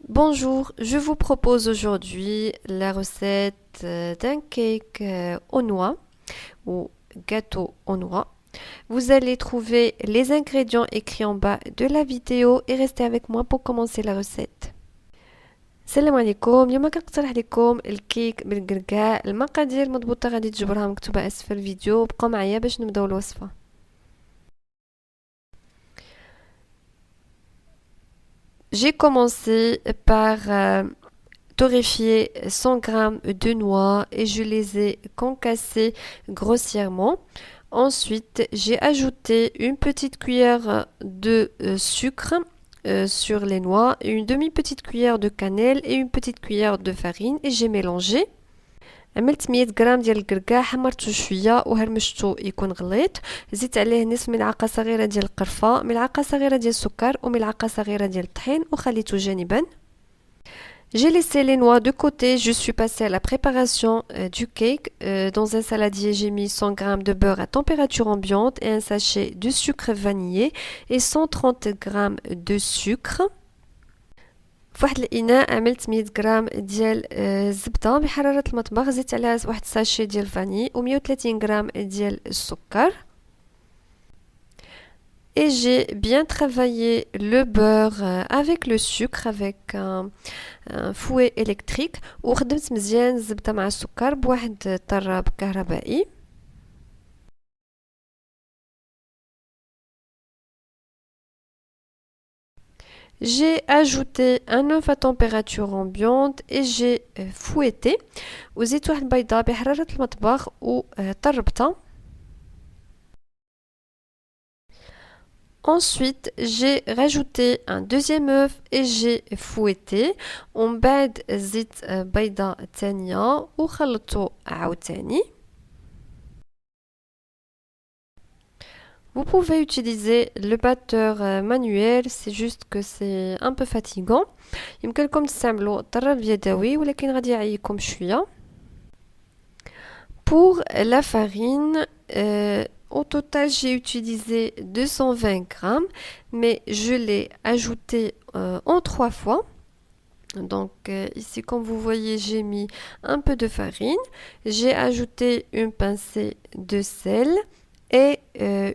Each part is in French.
Bonjour, je vous propose aujourd'hui la recette d'un cake aux noix ou gâteau aux noix. Vous allez trouver les ingrédients écrits en bas de la vidéo et restez avec moi pour commencer la recette. السلام عليكم. اليوم كنقترح لكم الكيك بالقرقاع. المقادير مضبوطه غادي تجبرها مكتوبه اسفل الفيديو. بقوا معايا باش نبداو الوصفه. J'ai commencé par torréfier 100 g de noix et je les ai concassées grossièrement. Ensuite, j'ai ajouté une petite cuillère de sucre sur les noix, une demi-petite cuillère de cannelle et une petite cuillère de farine et j'ai mélangé. عملت 100 غرام ديال الكركاع، حمرته شويه وهرمشته يكون غليظ. زدت عليه نصف ملعقه صغيره ديال القرفه، ملعقه صغيره ديال السكر وملعقه صغيره ديال الطحين وخليته جانبا. J'ai laissé les noix de côté, je suis passée à la préparation du cake. Dans un saladier, j'ai mis 100 g de beurre à température ambiante et un sachet de sucre vanillé et 130 g de sucre. في واحد الاناء عملت 100 غرام ديال الزبده بحراره المطبخ، زدت عليها واحد ساشي ديال الفاني و130 غرام ديال السكر. Et j'ai bien travaillé le beurre avec le sucre avec un fouet électrique وخدمت مزيان الزبده مع السكر بواحد الطراب كهربائي. J'ai ajouté un œuf à température ambiante et j'ai fouetté وزيت واحد البيضه بحراره المطبخ وطربتها. Ensuite, j'ai rajouté un deuxième œuf et j'ai fouetté. ومن بعد زدت بيضة تانية وخلطته عاوتاني. Vous pouvez utiliser le batteur manuel, c'est juste que c'est un peu fatigant. يمكنكم تستعملوا الطراب اليدوي ولكن غادي يعيقكم شوية. Pour la farine, au total, j'ai utilisé 220 grammes, mais je l'ai ajouté en 3 fois. Donc ici, comme vous voyez, j'ai mis un peu de farine. J'ai ajouté une pincée de sel et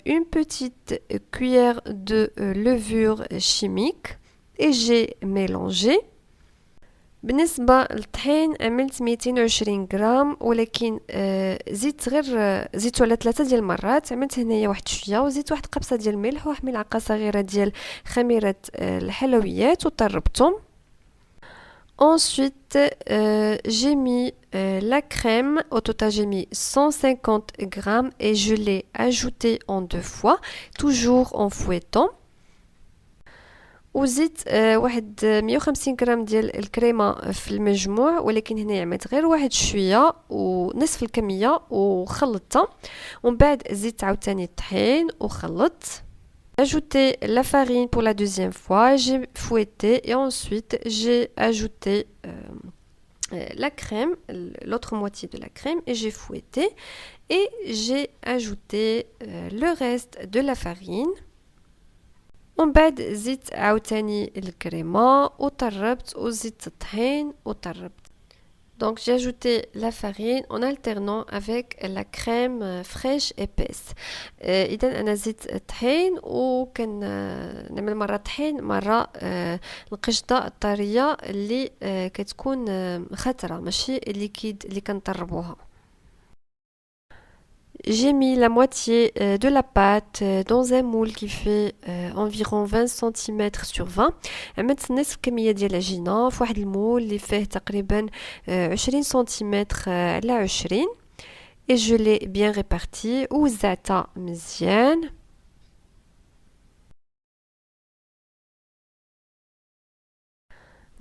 une petite cuillère de levure chimique et j'ai mélangé. بالنسبة للطحين عملت 220 غرام ولكن زدت غير زدتو على 3 ديال المرات. عملت هنايا واحد شويه وزدت واحد قبصه ديال الملح وواحد ملعقه صغيره ديال خميره الحلويات وطربتهم. Ensuite, j'ai mis la crème. Au total, j'ai mis 150 grammes et je l'ai ajouté en 2 fois, toujours en fouettant. وزدت واحد 150 غرام ديال الكريمه في المجموع ولكن هنا عملت غير واحد شويه ونصف الكميه وخلطتها. ومن بعد زدت عاوتاني الطحين وخلطت. Ajouté la farine pour la deuxième fois, j'ai fouetté et ensuite j'ai ajouté la crème, l'autre moitié de la crème et j'ai fouetté et j'ai ajouté le reste de la farine. ومن بعد زدت عاوتاني الكريمة وطربت وزدت الطحين وطربت. Donc j'ai ajouté la farine en alternant avec la crème fraîche épaisse. إذا أنا زدت الطحين وكان نعمل مرة طحين مرة القشطة الطرية اللي كتكون خضرة ماشي الليكيد اللي كنطربوها. J'ai mis la moitié de la pâte dans un moule qui fait environ 20 cm sur 20. عملت نصف كمية ديال العجينة في واحد المول اللي فيه تقريبا 20 سم على 20 et je l'ai bien réparti ووزعتها مزيان.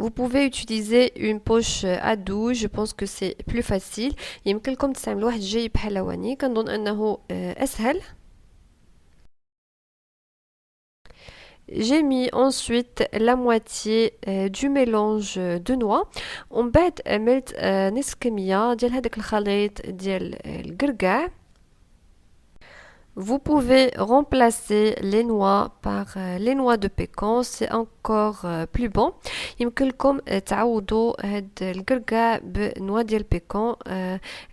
Vous pouvez utiliser une poche à douille, je pense que c'est plus facile. يمكنكم تستعملوا واحد الجيب حلواني، كنظن أنه أسهل. J'ai mis ensuite la moitié du mélange de noix. ومن بعد عملت نصف كمية ديال هذاك الخليط ديال القرقاع. Vous pouvez remplacer les noix par les noix de pécan, c'est encore plus bon. يمكن لكم تعوضوا هاد القرقع بنوع ديال البيكون،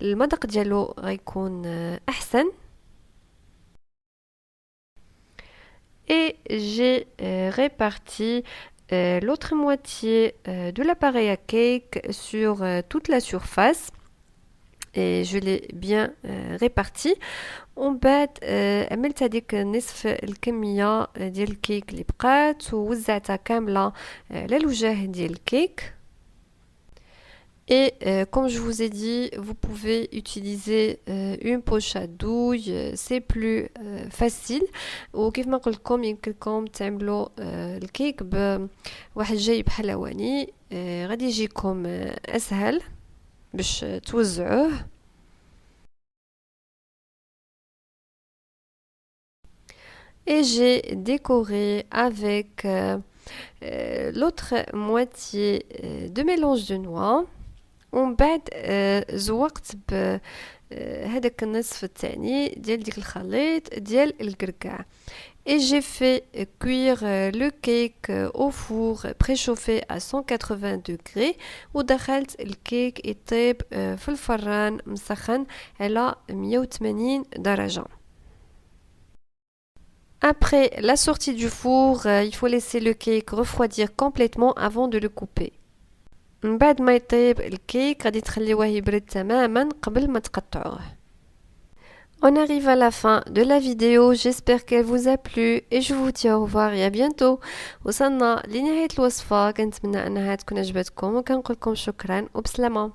المذاق ديالو غيكون احسن. Et j'ai réparti l'autre moitié de l'appareil à cake sur toute la surface et je l'ai bien réparti. ومن بعد عملت هذيك نصف الكمية ديال الكيك اللي بقات ووزعتها كاملة على الوجه ديال الكيك. Et comme je vous ai dit, vous pouvez utiliser une poche à douille, c'est plus facile. وكيف ما قلت لكم يمكن لكم تعملوا الكيك بواحد جايب حلواني، غادي يجيكم اسهل باش توزعوه. Et j'ai décoré avec l'autre moitié de mélange de noix. ومن بعد زوقت بهذاك النصف الثاني ديال ديك الخليط ديال القرقاع. Et j'ai fait cuire le cake au four préchauffé à 180 degrés ودخلت الكيك يطيب في الفران مسخن على 180 درجة. Après la sortie du four, il faut laisser le cake refroidir complètement avant de le couper. من بعد ما يطيب الكيك غادي تخليوه يبرد تماما قبل ما تقطعوه. On arrive à la fin de la vidéo, j'espère qu'elle vous a plu et je vous dis au revoir et à bientôt. وصلنا لنهاية الوصفة، كنتمنى أنها تكون عجبتكم وكنقول لكم شكرا وبسلامة.